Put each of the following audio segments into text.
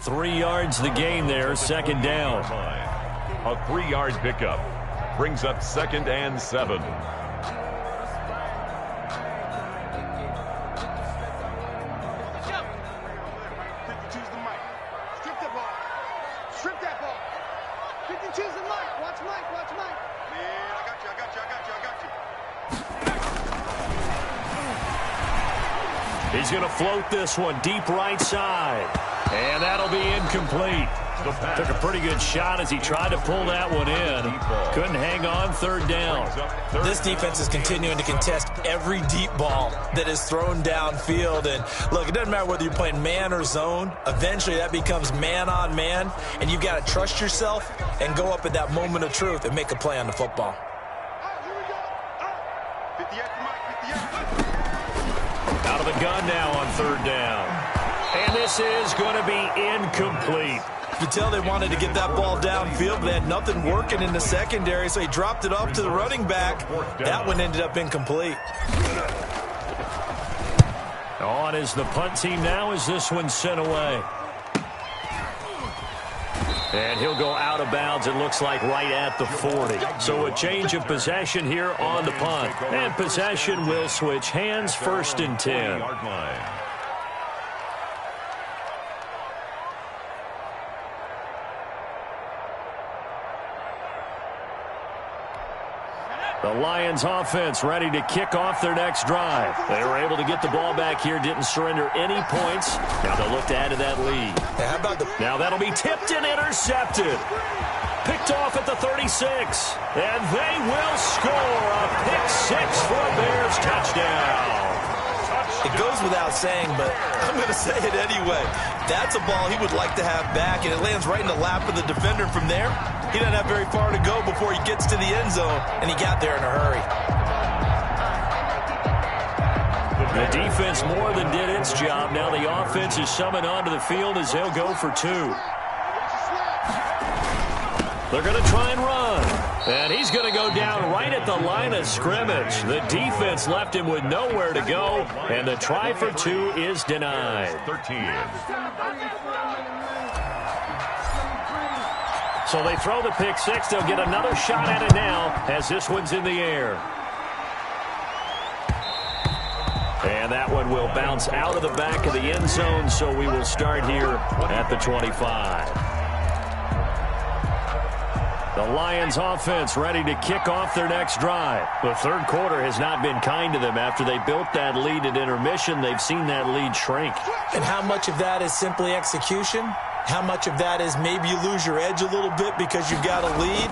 3 yards the gain there, second down. A 3-yard pickup brings up 2nd and 7. He's going to float this one deep right side. And that'll be incomplete. Took a pretty good shot as he tried to pull that one in. Couldn't hang on, third down. This defense is continuing to contest every deep ball that is thrown downfield. And look, it doesn't matter whether you're playing man or zone. Eventually that becomes man on man. And you've got to trust yourself and go up at that moment of truth and make a play on the football. Out of the gun now on third down. And this is going to be incomplete. You could tell they wanted to get that ball downfield, but they had nothing working in the secondary, so he dropped it off to the running back. That one ended up incomplete. On is the punt team now as this one's sent away. And he'll go out of bounds, it looks like, right at the 40. So a change of possession here on the punt. And possession will switch hands, 1st and 10. The Lions offense ready to kick off their next drive. They were able to get the ball back here, didn't surrender any points. Now they'll look to add to that lead. Now that'll be tipped and intercepted. Picked off at the 36. And they will score a pick 6 for a Bears touchdown. It goes without saying, but I'm going to say it anyway. That's a ball he would like to have back, and it lands right in the lap of the defender from there. He doesn't have very far to go before he gets to the end zone, and he got there in a hurry. The defense more than did its job. Now the offense is summoned onto the field as they'll go for 2. They're going to try and run. And he's going to go down right at the line of scrimmage. The defense left him with nowhere to go, and the try for 2 is denied. 13. So they throw the pick 6. They'll get another shot at it now as this one's in the air. And that one will bounce out of the back of the end zone, so we will start here at the 25. The Lions offense ready to kick off their next drive. The third quarter has not been kind to them. After they built that lead at intermission, they've seen that lead shrink. And how much of that is simply execution? How much of that is maybe you lose your edge a little bit because you've got a lead?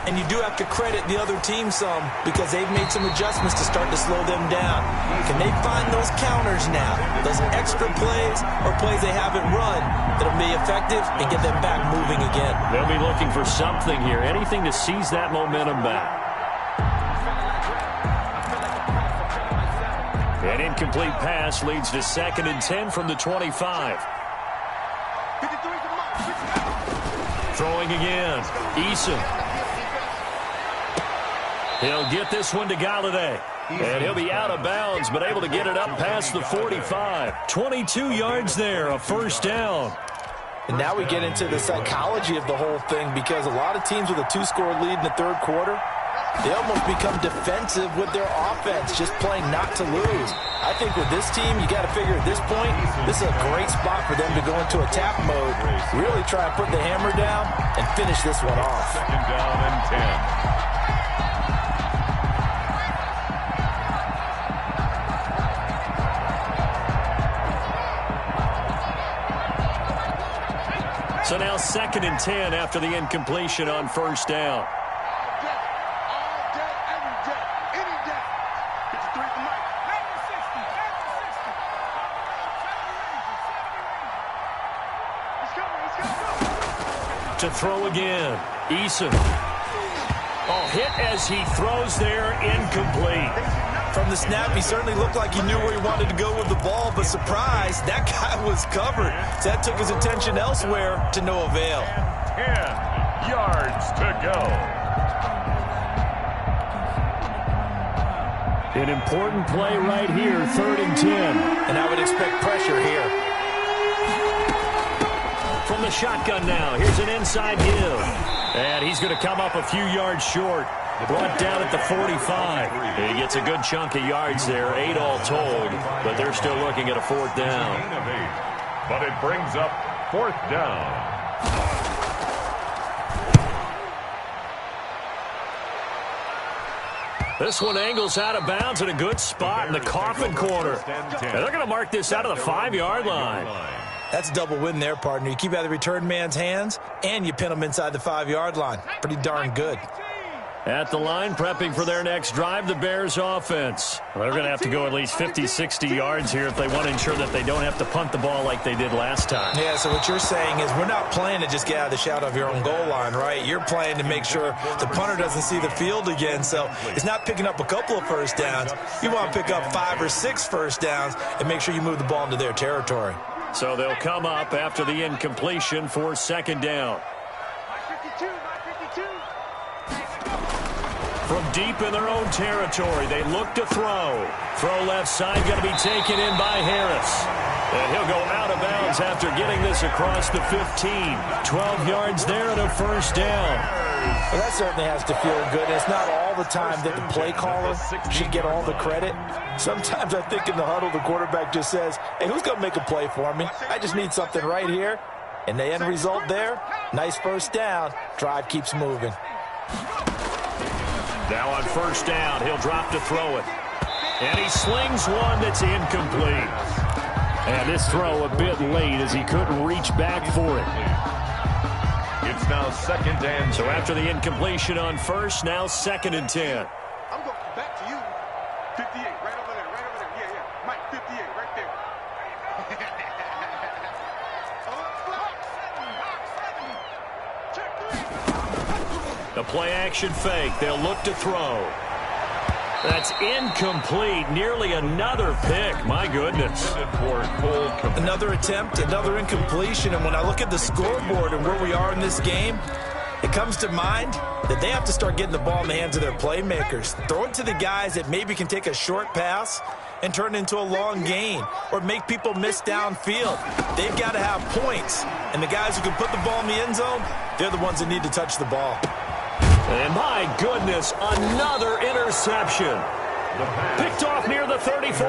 And you do have to credit the other team some because they've made some adjustments to start to slow them down. Can they find those counters now, those extra plays or plays they haven't run that'll be effective and get them back moving again? They'll be looking for something here, anything to seize that momentum back. An incomplete pass leads to 2nd and 10 from the 25. Throwing again. Eason. He'll get this one to Galladay. And he'll be out of bounds, but able to get it up past the 45. 22 yards there, a first down. And now we get into the psychology of the whole thing because a lot of teams with a 2-score lead in the third quarter, they almost become defensive with their offense, just playing not to lose. I think with this team, you got to figure at this point, this is a great spot for them to go into attack mode, really try and put the hammer down and finish this one off. 2nd down and 10. So now 2nd and 10 after the incompletion on first down. To throw again. Eason. Oh, hit as he throws there, incomplete. From the snap, he certainly looked like he knew where he wanted to go with the ball, but surprise, that guy was covered. So that took his attention elsewhere to no avail. 10 yards to go. An important play right here, 3rd and 10. And I would expect pressure here. From from the shotgun now. Here's an inside give. And he's going to come up a few yards short. Brought down at the 45. He gets a good chunk of yards there, 8 all told, but they're still looking at a 4th down. But it brings up 4th down. This one angles out of bounds in a good spot in the coffin corner. And they're going to mark this out of the 5-yard line. That's a double win there, partner. You keep out of the return man's hands, and you pin him inside the 5-yard line. Pretty darn good. At the line, prepping for their next drive, the Bears offense. Well, they're going to have to go at least 50, 60 yards here if they want to ensure that they don't have to punt the ball like they did last time. Yeah, so what you're saying is we're not playing to just get out of the shadow of your own goal line, right? You're playing to make sure the punter doesn't see the field again. So it's not picking up a couple of first downs. You want to pick up 5 or 6 first downs and make sure you move the ball into their territory. So they'll come up after the incompletion for 2nd down. From deep in their own territory, they look to throw. Throw left side, going to be taken in by Harris. And he'll go out of bounds after getting this across the 15. 12 yards there and a 1st down. Well, that certainly has to feel good. It's not all the time that the play caller should get all the credit. Sometimes I think in the huddle, the quarterback just says, hey, who's going to make a play for me? I just need something right here. And the end result there, nice 1st down. Drive keeps moving. Now on 1st down, he'll drop to throw it. And he slings one that's incomplete. And this throw a bit late as he couldn't reach back for it. It's now 2nd and 10. So after the incompletion on 1st, now 2nd and 10. I'm going back to you. 58, right over there, right over there. Yeah, yeah. Mike, 58, right there. The play-action fake. They'll look to throw. That's incomplete. Nearly another pick. My goodness. Another attempt, another incompletion. And when I look at the scoreboard and where we are in this game, it comes to mind that they have to start getting the ball in the hands of their playmakers. Throw it to the guys that maybe can take a short pass and turn it into a long gain or make people miss downfield. They've got to have points. And the guys who can put the ball in the end zone, they're the ones that need to touch the ball. And my goodness, another interception. Picked off near the 34.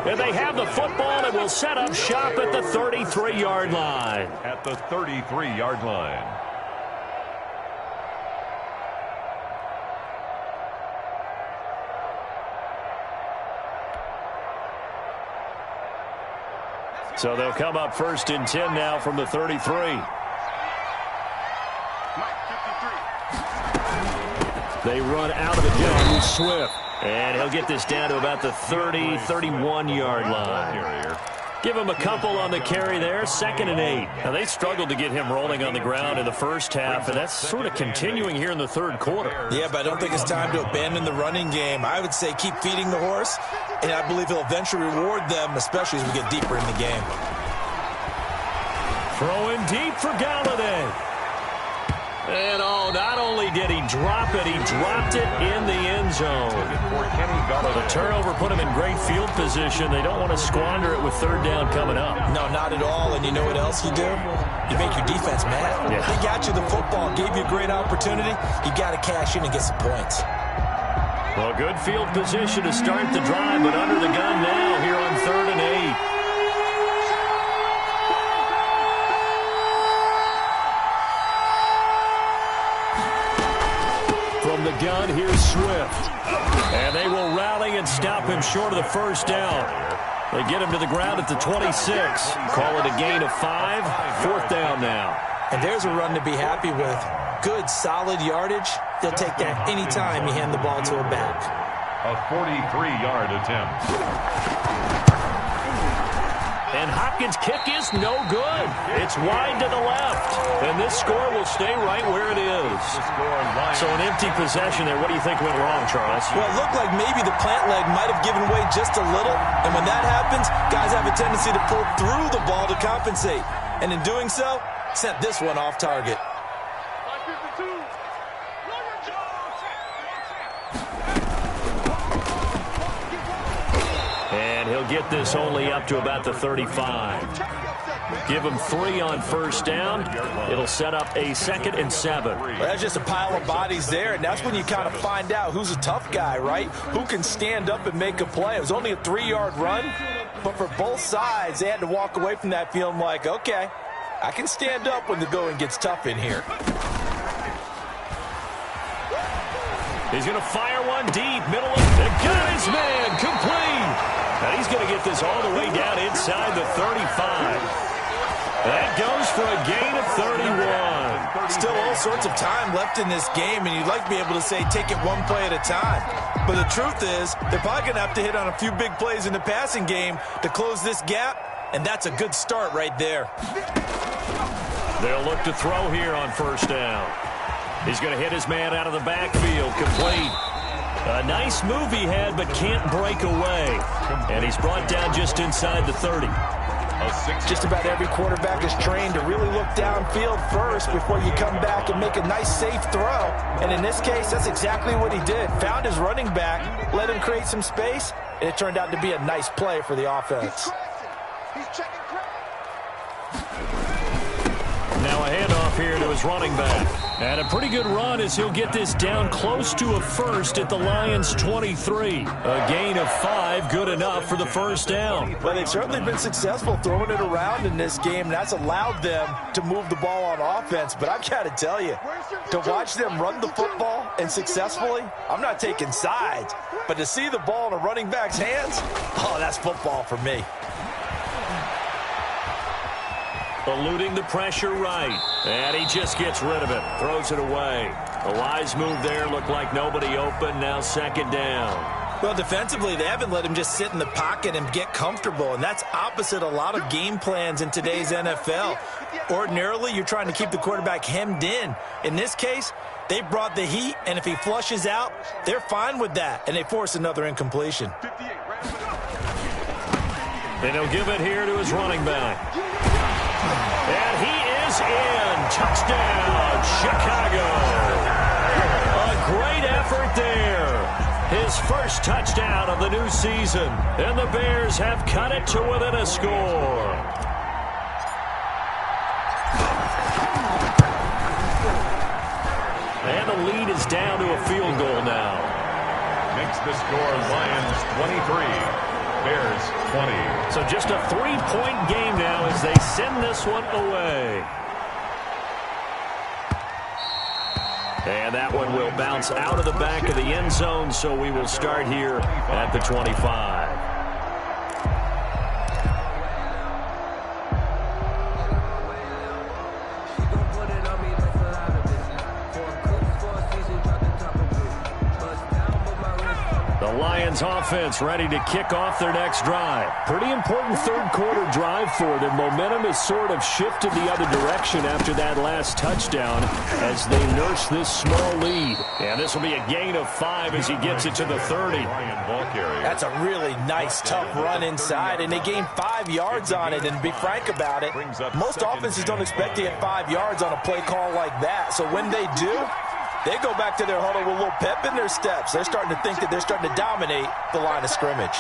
And they have the football and will set up shop at the 33-yard line. At the 33-yard line. So they'll come up 1st and 10 now from the 33. They run out of the gun with Swift. And he'll get this down to about the 30, 31-yard line. Give him a couple on the carry there, 2nd and 8. Now, they struggled to get him rolling on the ground in the 1st half, and that's sort of continuing here in the 3rd quarter. Yeah, but I don't think it's time to abandon the running game. I would say keep feeding the horse, and I believe he'll eventually reward them, especially as we get deeper in the game. Throwing deep for Galladay. And, oh, not only did he drop it, he dropped it in the end zone. The turnover put him in great field position. They don't want to squander it with 3rd down coming up. No, not at all. And you know what else you do? You make your defense mad. Yeah. They got you the football, gave you a great opportunity. You got to cash in and get some points. Well, good field position to start the drive, but under the gun now here on 3rd and 8. From the gun, here's Swift. And they will rally and stop him short of the 1st down. They get him to the ground at the 26. Call it a gain of 5. 4th down now. And there's a run to be happy with. Good, solid yardage. They'll take that anytime you hand the ball to a back. A 43-yard attempt. And Hopkins' kick is no good. It's wide to the left. And this score will stay right where it is. So an empty possession there. What do you think went wrong, Charles? Well, it looked like maybe the plant leg might have given way just a little. And when that happens, guys have a tendency to pull through the ball to compensate. And in doing so, sent this one off target. They'll get this only up to about the 35. Give them 3 on first down. It'll set up a 2nd and 7. Well, that's just a pile of bodies there, and that's when you kind of find out who's a tough guy, right? Who can stand up and make a play. It was only a 3-yard run, but for both sides, they had to walk away from that feeling like, okay, I can stand up when the going gets tough in here. He's going to fire one deep, middle of it. Got his man, complete. And he's going to get this all the way down inside the 35. That goes for a gain of 31. Still all sorts of time left in this game, and you'd like to be able to say take it one play at a time. But the truth is, they're probably going to have to hit on a few big plays in the passing game to close this gap, and that's a good start right there. They'll look to throw here on first down. He's going to hit his man out of the backfield, complete. A nice move he had, but can't break away. And he's brought down just inside the 30. Just about every quarterback is trained to really look downfield first before you come back and make a nice, safe throw. And in this case, that's exactly what he did. Found his running back, let him create some space, and it turned out to be a nice play for the offense. He's checking credit. Now a handoff here to his running back. And a pretty good run as he'll get this down close to a first at the Lions' 23. A gain of 5, good enough for the first down. Well, they've certainly been successful throwing it around in this game, and that's allowed them to move the ball on offense. But I've got to tell you, to watch them run the football and successfully, I'm not taking sides. But to see the ball in a running back's hands, oh, that's football for me. Eluding the pressure right. And he just gets rid of it. Throws it away. A wise move there. Looked like nobody open. Now 2nd down. Well, defensively, they haven't let him just sit in the pocket and get comfortable, and that's opposite a lot of game plans in today's NFL. Ordinarily, you're trying to keep the quarterback hemmed in. In this case, they brought the heat, and if he flushes out, they're fine with that, and they force another incompletion. And he'll give it here to his running back. And he is in. Touchdown, Chicago. A great effort there. His first touchdown of the new season. And the Bears have cut it to within a score. And the lead is down to a field goal now. Makes the score Lions 23. Bears 20. So just a 3-point game now as they send this one away. And that one will bounce out of the back of the end zone, so we will start here at the 25. Lions offense ready to kick off their next drive. Pretty important third-quarter drive for them. Momentum has sort of shifted the other direction after that last touchdown as they nurse this small lead. And this will be a gain of 5 as he gets it to the 30. That's a really nice, tough run inside, and they gained 5 yards on it. And to be frank about it, most offenses don't expect to get 5 yards on a play call like that. So when they do, they go back to their huddle with a little pep in their steps. They're starting to think that they're starting to dominate the line of scrimmage.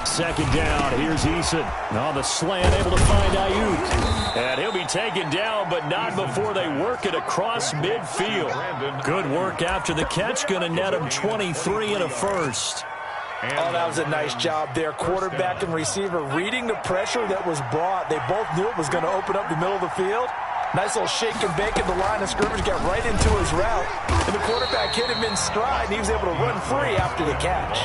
2nd down. Here's Eason. On the slant, able to find Ayuk. And he'll be taken down, but not before they work it across midfield. Good work after the catch. Going to net him 23 and a first. Oh, that was a nice job there. Quarterback and receiver reading the pressure that was brought. They both knew it was going to open up the middle of the field. Nice little shake and bake at the line of scrimmage, got right into his route. And the quarterback hit him in stride, and he was able to run free after the catch.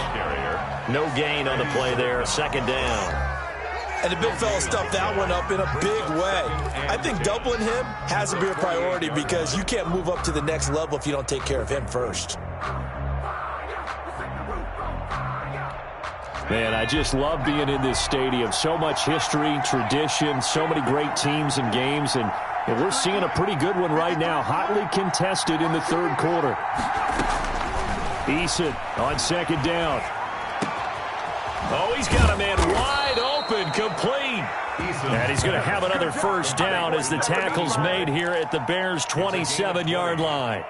No gain on the play there, 2nd down. And the big fella stuffed that one up in a big way. I think doubling him has to be a priority because you can't move up to the next level if you don't take care of him first. Man, I just love being in this stadium. So much history, tradition, so many great teams and games, and we're seeing a pretty good one right now, hotly contested in the third quarter. Eason on 2nd down. Oh, he's got a man wide open, complete. And he's going to have another first down as the tackle's made here at the Bears' 27-yard line.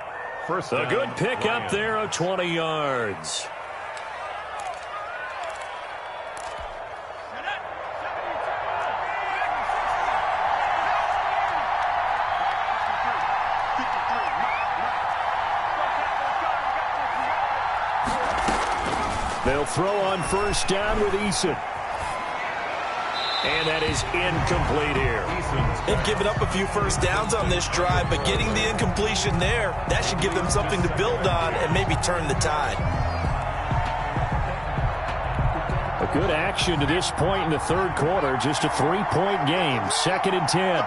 A good pickup there of 20 yards. They'll throw on first down with Eason. And that is incomplete here. They've given up a few first downs on this drive, but getting the incompletion there, that should give them something to build on and maybe turn the tide. A good action to this point in the third quarter. Just a 3-point game. 2nd and 10.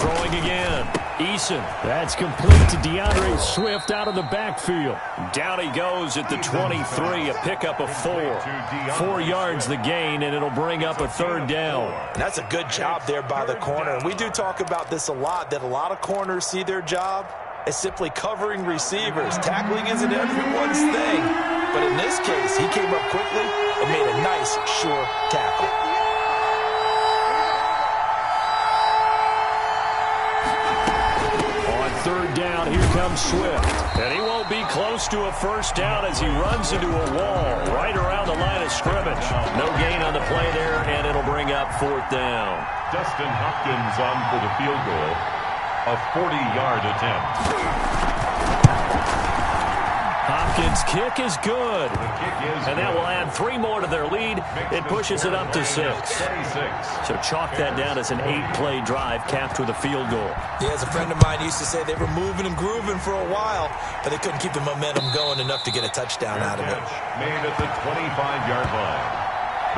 Throwing again. Eason. That's complete to DeAndre Swift out of the backfield. Down he goes at the 23. A pickup of 4. 4 yards the gain, and it'll bring up a 3rd down. And that's a good job there by the corner. And we do talk about this a lot, that a lot of corners see their job as simply covering receivers. Tackling isn't everyone's thing. But in this case, he came up quickly and made a nice, sure tackle. Third down, here comes Swift. And he won't be close to a first down as he runs into a wall right around the line of scrimmage. No gain on the play there, and it'll bring up 4th down. Dustin Hopkins on for the field goal. A 40-yard attempt. Hopkins' kick is good. And that will add 3 more to their lead. It pushes it up to 6. So chalk that down as an 8-play drive capped with a field goal. Yeah, as a friend of mine used to say, they were moving and grooving for a while, but they couldn't keep the momentum going enough to get a touchdown out of it. Made at the 25-yard line.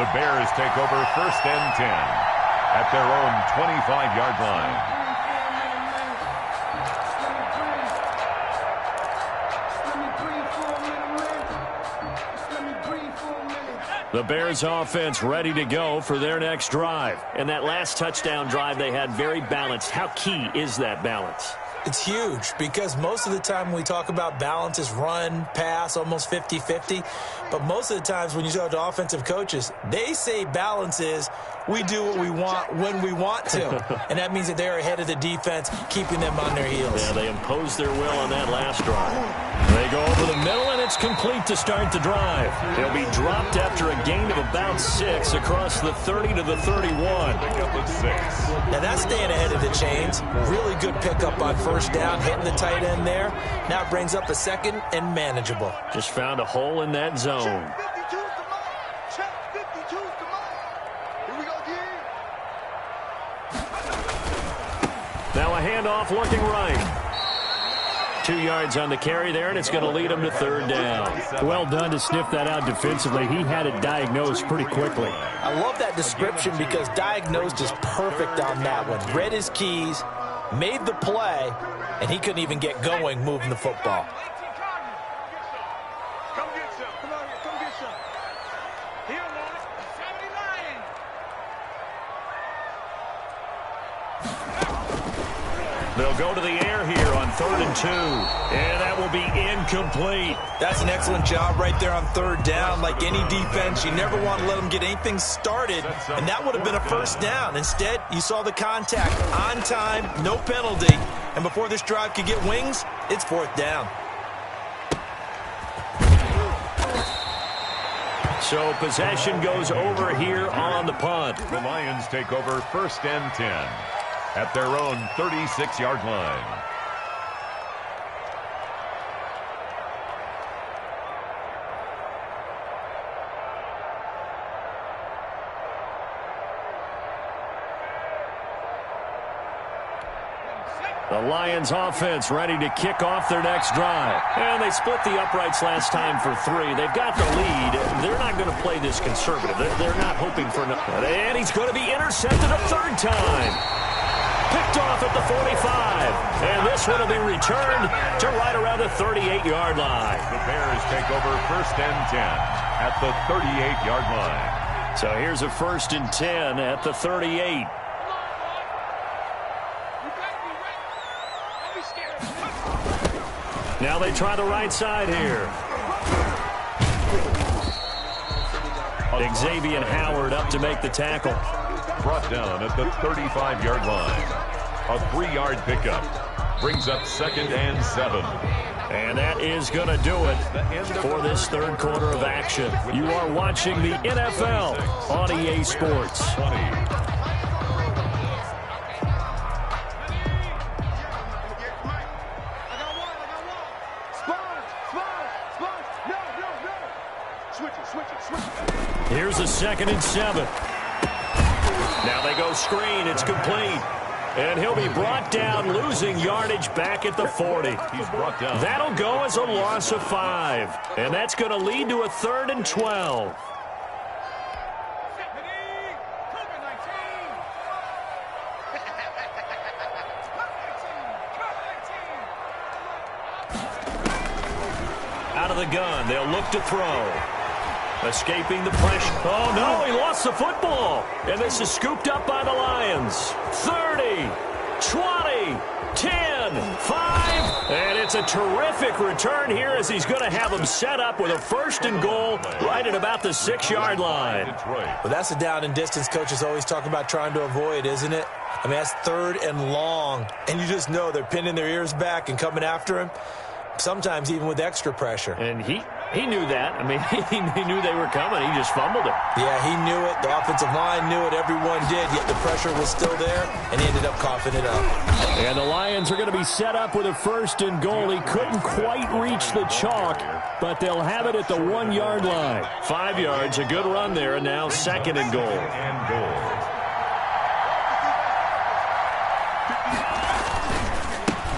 The Bears take over 1st and 10 at their own 25-yard line. The Bears offense ready to go for their next drive. And that last touchdown drive they had very balanced. How key is that balance? It's huge because most of the time when we talk about balance is run, pass, almost 50-50. But most of the times when you talk to offensive coaches, they say balance is we do what we want when we want to. And that means that they're ahead of the defense, keeping them on their heels. Yeah, they imposed their will on that last drive. They go over the middle, and it's complete to start the drive. They'll be dropped after a gain of about 6 across the 30 to the 31. Pickup of 6. Now that's staying ahead of the chains. Really good pickup on first down, hitting the tight end there. Now it brings up a 2nd and manageable. Just found a hole in that zone. Check 52's the mark. Here we go again. Now a handoff looking right. 2 yards on the carry there, and it's going to lead him to 3rd down. Well done to sniff that out defensively. He had it diagnosed pretty quickly. I love that description because diagnosed is perfect on that one. Read his keys, made the play, and he couldn't even get going moving the football. Come get some. Come on here. Come get some. He don't want it. 70 Lions. They'll go to the air here on 3rd and 2. And that will be incomplete. That's an excellent job right there on 3rd down. Like any defense, you never want to let them get anything started, and that would have been a first down. Instead, you saw the contact on time, no penalty, and before this drive could get wings, it's 4th down. So possession goes over here on the punt. The Lions take over 1st and 10 at their own 36-yard line. The Lions offense ready to kick off their next drive. And they split the uprights last time for 3. They've got the lead. They're not going to play this conservative. They're not hoping for enough. And he's going to be intercepted a 3rd time. Picked off at the 45. And this one will be returned to right around the 38-yard line. The Bears take over 1st and 10 at the 38-yard line. So here's a 1st and 10 at the 38. Now they try the right side here. Xavier Howard up to make the tackle. Brought down at the 35-yard line. A 3-yard pickup. Brings up 2nd and 7. And that is going to do it for this 3rd quarter of action. You are watching the NFL on EA Sports. 20. Spot. Here's a 2nd and 7. Now they go screen. It's complete. And he'll be brought down, losing yardage back at the 40. He's brought down. That'll go as a loss of 5. And that's going to lead to a 3rd and 12. Out of the gun, they'll look to throw. Escaping the pressure. Oh, no, he lost the football. And this is scooped up by the Lions. 30, 20, 10, 5. And it's a terrific return here as he's going to have them set up with a 1st and goal right at about the 6-yard line. Well, that's a down and distance coaches always talk about trying to avoid, isn't it? I mean, that's 3rd and long. And you just know they're pinning their ears back and coming after him. Sometimes even with extra pressure. And he knew that. I mean, he knew they were coming. He just fumbled it. Yeah, he knew it. The offensive line knew it. Everyone did, yet the pressure was still there, and he ended up coughing it up. And the Lions are going to be set up with a 1st and goal. He couldn't quite reach the chalk, but they'll have it at the 1-yard line. 5 yards, a good run there, and now 2nd and goal.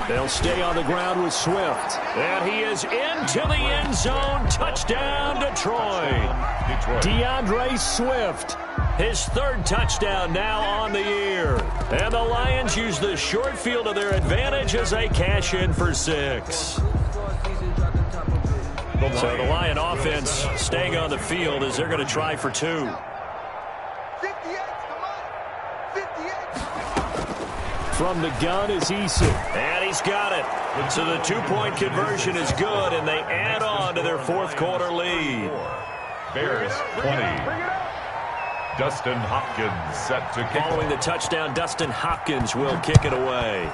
They'll stay on the ground with Swift. And he is into the end zone. Touchdown, Detroit. DeAndre Swift, his 3rd touchdown now on the year. And the Lions use the short field to their advantage as they cash in for 6. So the Lion offense staying on the field as they're going to try for 2. From the gun is Eason. And he's got it. So the 2-point conversion is good, and they add on to their 4th quarter lead. Bears 20. Dustin Hopkins set to kick. Following the touchdown, Dustin Hopkins will kick it away.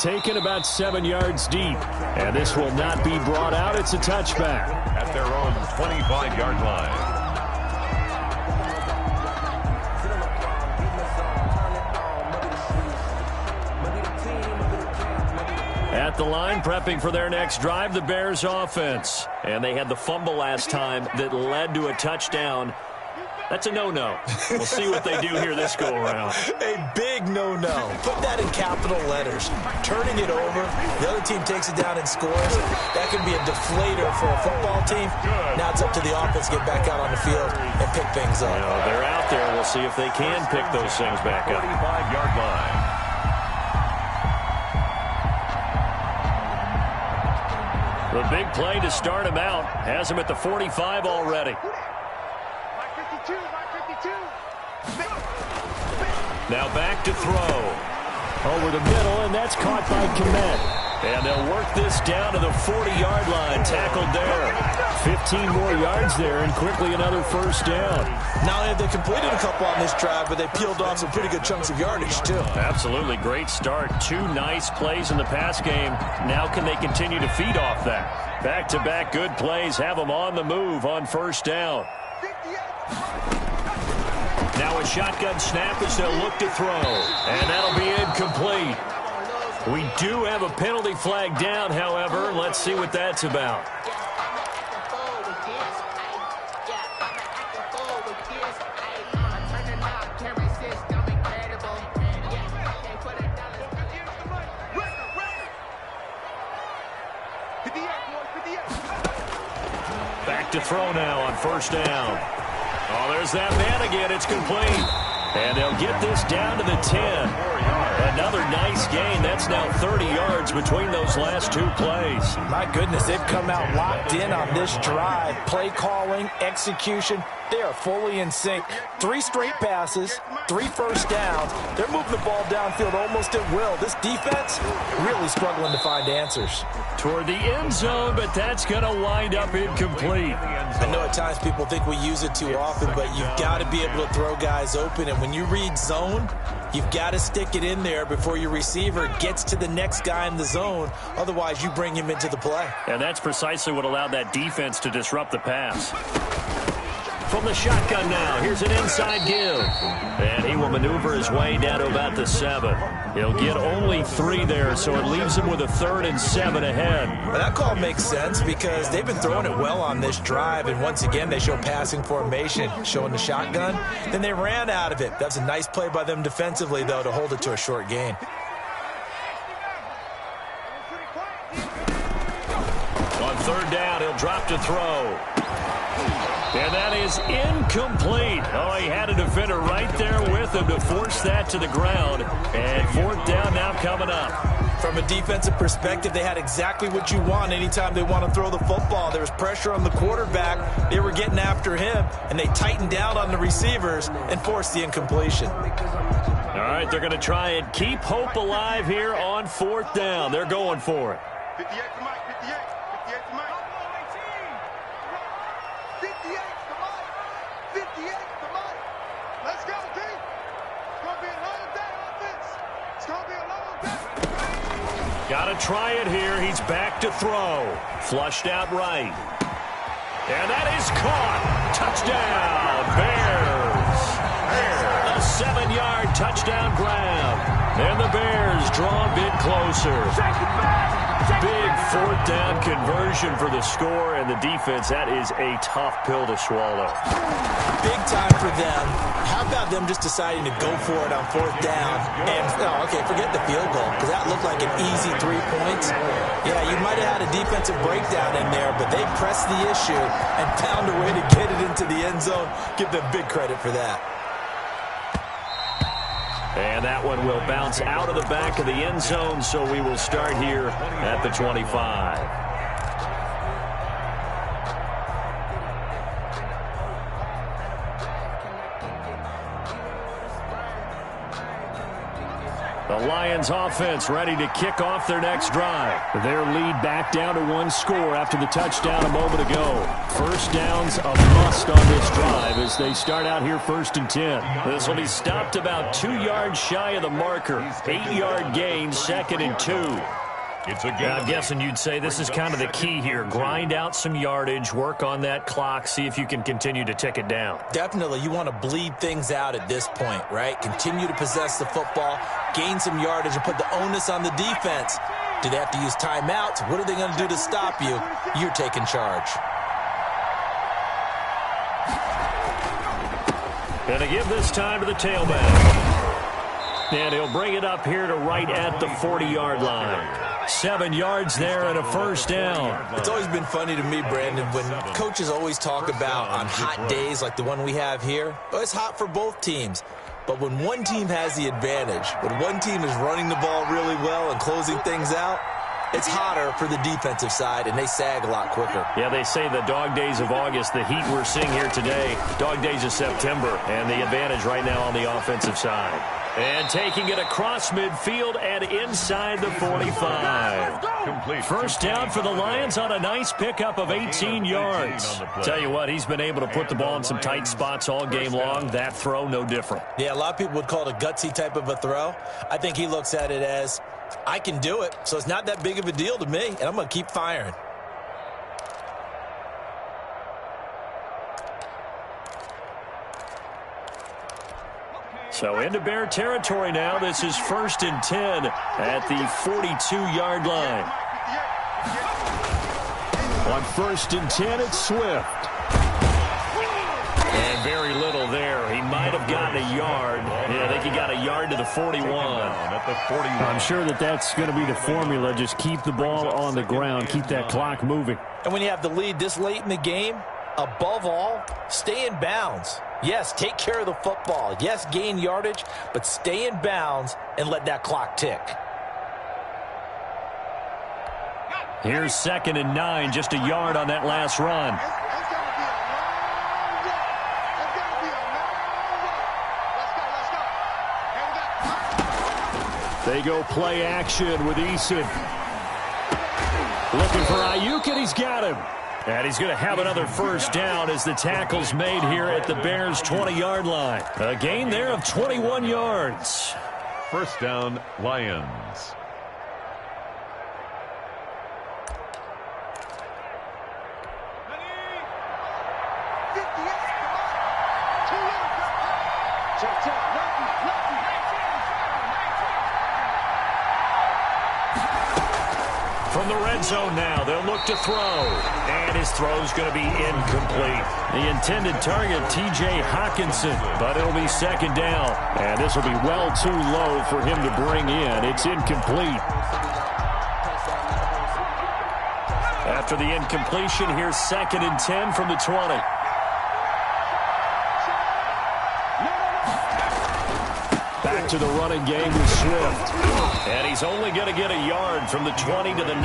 Taken about 7 yards deep. And this will not be brought out. It's a touchback. At their own 25-yard line. At the line, prepping for their next drive, the Bears offense. And they had the fumble last time that led to a touchdown. That's a no-no. We'll see what they do here this go-around. A big no-no. Put that in capital letters. Turning it over, the other team takes it down and scores. That can be a deflator for a football team. Now it's up to the offense to get back out on the field and pick things up. You know, they're out there. We'll see if they can pick those things back up. 45-yard line. The big play to start him out has him at the 45 already. Now back to throw. Over the middle, and that's caught by Kmet. And they'll work this down to the 40-yard line. Tackled there. 15 more yards there, and quickly another 1st down. Not only have they completed a couple on this drive, but they peeled off some pretty good chunks of yardage, too. Absolutely. Great start. 2 nice plays in the pass game. Now can they continue to feed off that? Back-to-back good plays have them on the move on 1st down. Now a shotgun snap as they'll look to throw. And that'll be incomplete. We do have a penalty flag down, however. Let's see what that's about. Back to throw now on 1st down. Oh, there's that man again. It's complete. And they'll get this down to the 10. Another nice gain. That's now 30 yards between those last 2 plays. My goodness, they've come out locked in on this drive. Play calling, execution, they are fully in sync. 3 straight passes, 3 first downs. They're moving the ball downfield almost at will. This defense really struggling to find answers. Toward the end zone, but that's going to wind up incomplete. I know at times people think we use it too often, but you've got to be able to throw guys open. And when you read zone, you've got to stick it in there before your receiver gets to the next guy in the zone. Otherwise, you bring him into the play. And that's precisely what allowed that defense to disrupt the pass. From the shotgun now, here's an inside give. And he will maneuver his way down to about the 7. He'll get only 3 there, so it leaves him with a 3rd and 7 ahead. Well, that call makes sense because they've been throwing it well on this drive, and once again they show passing formation, showing the shotgun. Then they ran out of it. That's a nice play by them defensively, though, to hold it to a short gain. On 3rd down, he'll drop to throw. And that is incomplete. Oh, he had a defender right there with him to force that to the ground. And 4th down now coming up. From a defensive perspective, they had exactly what you want anytime they want to throw the football. There was pressure on the quarterback. They were getting after him, and they tightened down on the receivers and forced the incompletion. All right, they're going to try and keep hope alive here on 4th down. They're going for it. 58 to Mike, 58. 58 to Mike. 58 to Mike. 58 to Mike. Let's go, team. It's going to be a long day, offense. It's going to be a long day. Got to try it here. He's back to throw. Flushed out right. And that is caught. Touchdown, Bears. A 7-yard touchdown grab. And the Bears draw a bit closer. Big 4th down conversion for the score, and the defense, that is a tough pill to swallow. Big time for them. How about them just deciding to go for it on 4th down? And, okay, forget the field goal, because that looked like an easy 3 points. Yeah, you might have had a defensive breakdown in there, but they pressed the issue and found a way to get it into the end zone. Give them big credit for that. And that one will bounce out of the back of the end zone, so we will start here at the 25. The Lions offense ready to kick off their next drive. Their lead back down to 1 score after the touchdown a moment ago. 1st down's a must on this drive as they start out here 1st and 10. This will be stopped about 2 yards shy of the marker. 8-yard gain, 2nd and 2. I'm guessing you'd say this is kind of the key here. Grind out some yardage, work on that clock, see if you can continue to tick it down. Definitely, you want to bleed things out at this point, right? Continue to possess the football, gain some yardage, and put the onus on the defense. Do they have to use timeouts? What are they going to do to stop you? You're taking charge. Going to give this time to the tailback. And he'll bring it up here to right at the 40-yard line. 7 yards there and a 1st down. It's always been funny to me, Brandon, when coaches always talk about on hot days like the one we have here. Well, it's hot for both teams. But when one team has the advantage, when one team is running the ball really well and closing things out, it's hotter for the defensive side, and they sag a lot quicker. Yeah, they say the dog days of August, the heat we're seeing here today, dog days of September, and the advantage right now on the offensive side. And taking it across midfield and inside the 45. Complete. 1st down for the Lions on a nice pickup of 18 yards. Tell you what, he's been able to put the ball in some tight spots all game long. That throw, no different. Yeah, a lot of people would call it a gutsy type of a throw. I think he looks at it as, I can do it, so it's not that big of a deal to me, and I'm going to keep firing. So into Bear territory now. This is 1st and 10 at the 42-yard line. On 1st and 10, it's Swift. And very little there. He might have gotten a yard. Yeah, I think he got a yard to the 41. At the 41. I'm sure that's going to be the formula. Just keep the ball on the ground. Keep that clock moving. And when you have the lead this late in the game, above all, stay in bounds. Yes, take care of the football. Yes, gain yardage, but stay in bounds and let that clock tick. Here's 2nd and 9, just a yard on that last run. They go play action with Eason. Looking for Ayuk, and he's got him. And he's going to have another 1st down as the tackle's made here at the Bears' 20-yard line. A gain there of 21 yards. 1st down, Lions. From the red zone now, they'll look to throw. And his throw's going to be incomplete. The intended target, T.J. Hawkinson, but it'll be second down. And this will be well too low for him to bring in. It's incomplete. After the incompletion, here's 2nd and 10 from the 20. Back to the running game with Swift. And he's only going to get a yard from the 20 to the 19.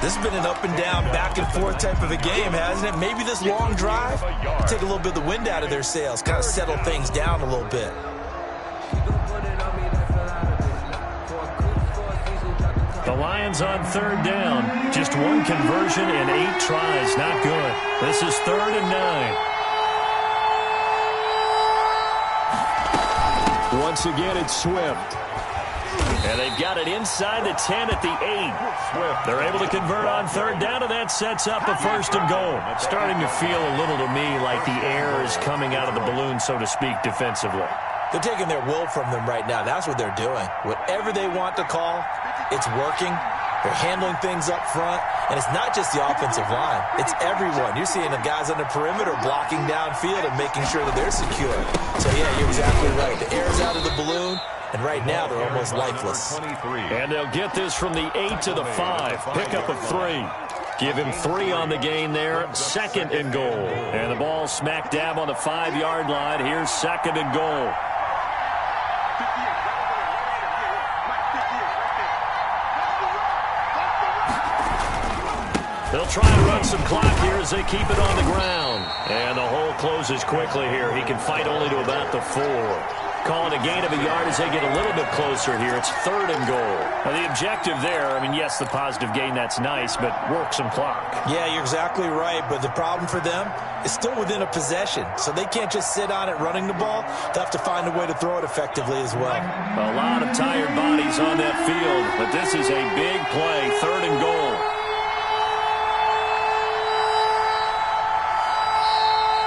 This has been an up and down, back and forth type of a game, hasn't it? Maybe this long drive will take a little bit of the wind out of their sails, kind of settle things down a little bit. The Lions on 3rd down. Just one conversion in 8 tries. Not good. This is 3rd and 9. Once again, it's Swift. And they've got it inside the 10 at the 8. They're able to convert on 3rd down, and that sets up a 1st and goal. Starting to feel a little to me like the air is coming out of the balloon, so to speak, defensively. They're taking their will from them right now. That's what they're doing. Whatever they want to call, it's working. They're handling things up front. And it's not just the offensive line. It's everyone. You're seeing the guys on the perimeter blocking downfield and making sure that they're secure. So, yeah, you're exactly right. The air's out of the balloon, and right now they're almost lifeless. And they'll get this from the 8 to the 5. Pickup of 3. Give him 3 on the gain there. 2nd and goal. And the ball smack dab on the 5-yard line. Here's 2nd and goal. They'll try and run some clock here as they keep it on the ground. And the hole closes quickly here. He can fight only to about the 4. Calling a gain of a yard as they get a little bit closer here. It's 3rd and goal. Now the objective there, I mean, yes, the positive gain, that's nice, but work some clock. Yeah, you're exactly right, but the problem for them is still within a possession, so they can't just sit on it running the ball. They'll have to find a way to throw it effectively as well. A lot of tired bodies on that field, but this is a big play, 3rd and goal.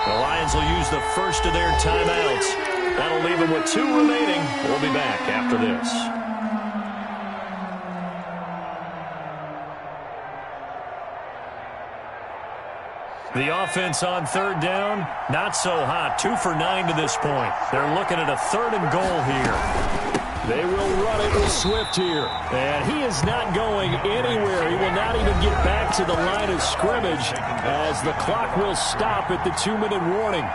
The Lions will use the first of their timeouts. That'll leave them with 2 remaining. We'll be back after this. The offense on 3rd down, not so hot. 2 for 9 to this point. They're looking at a 3rd and goal here. They will run it with Swift here. And he is not going anywhere. He will not even get back to the line of scrimmage as the clock will stop at the 2-minute warning.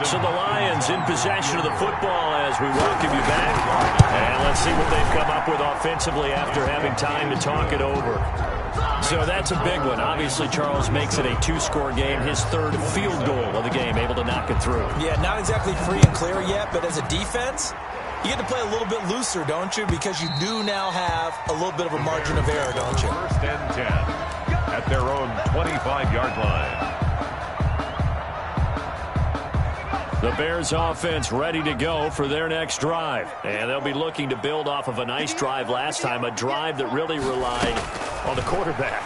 So the Lions in possession of the football as we welcome you back. And let's see what they've come up with offensively after having time to talk it over. So that's a big one. Obviously, Charles makes it a 2-score game. His 3rd field goal of the game, able to knock it through. Yeah, not exactly free and clear yet, but as a defense, you get to play a little bit looser, don't you? Because you do now have a little bit of a margin of error, don't you? 1st and 10 at their own 25-yard line. The Bears offense ready to go for their next drive. And they'll be looking to build off of a nice drive last time, a drive that really relied on the quarterback.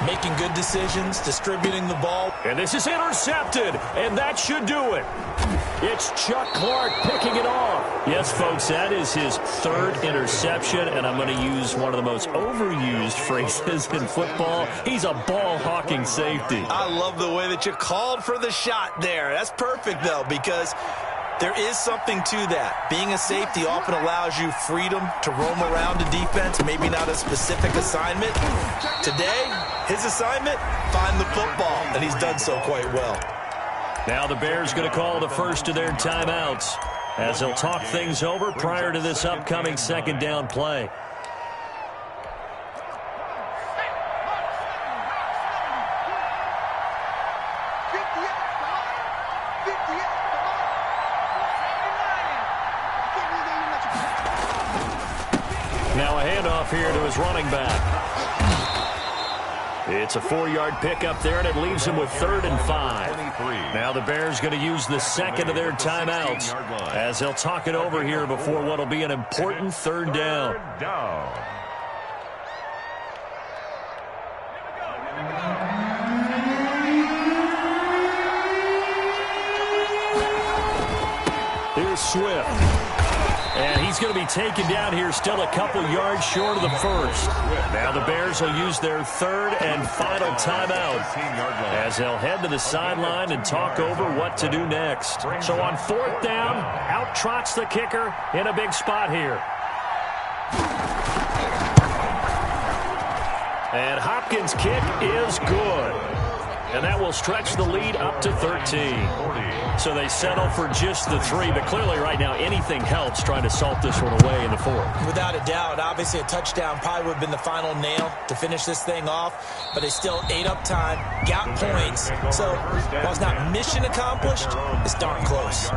Making good decisions, distributing the ball. And this is intercepted, and that should do it. It's Chuck Clark picking it off. Yes, folks, that is his 3rd interception, and I'm going to use one of the most overused phrases in football. He's a ball-hawking safety. I love the way that you called for the shot there. That's perfect, though, because there is something to that. Being a safety often allows you freedom to roam around the defense, maybe not a specific assignment. Today, his assignment, find the football, and he's done so quite well. Now the Bears going to call the first of their timeouts as they'll talk things over prior to this upcoming 2nd down play. Now a handoff here to his running back. It's a 4-yard pickup there, and it leaves him with 3rd and 5. Now the Bears going to use the 2nd of their timeouts as they'll talk it over here before what will be an important 3rd down. Here's Swift. And he he's going to be taken down here, still a couple yards short of the first. Now the Bears will use their third and final timeout as they'll head to the sideline and talk over what to do next. So on fourth down, out trots the kicker in a big spot here. And Hopkins' kick is good. And that will stretch the lead up to 13. So they settle for just the 3. But clearly right now anything helps trying to salt this one away in the 4th. Without a doubt. Obviously a touchdown probably would have been the final nail to finish this thing off. But they still ate up time, got points. So while it's not mission accomplished, it's darn close.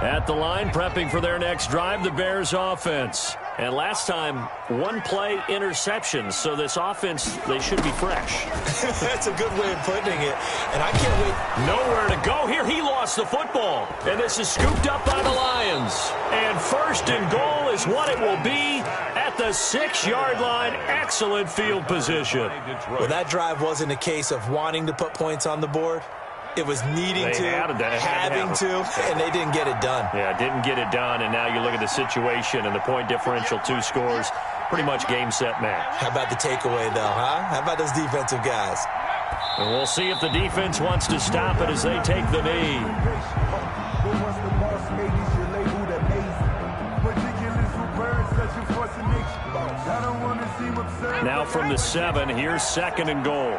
At the line, prepping for their next drive, the Bears offense. And last time, one play interceptions. So this offense, they should be fresh. That's a good way of putting it. And I can't wait. Nowhere to go here. He lost the football. And this is scooped up by the Lions. And first and goal is what it will be at the 6-yard line. Excellent field position. Well, that drive wasn't a case of wanting to put points on the board. It was needing to, having to, and they didn't get it done. Yeah, didn't get it done, and now you look at the situation and the point differential, 2 scores, pretty much game, set, match. How about the takeaway, though, huh? How about those defensive guys? And we'll see if the defense wants to stop it as they take the knee. Now from the 7, here's 2nd and goal.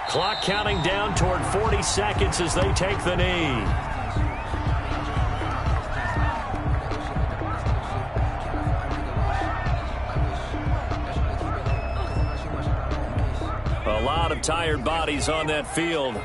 Clock counting down toward 40 seconds as they take the knee. A lot of tired bodies on that field.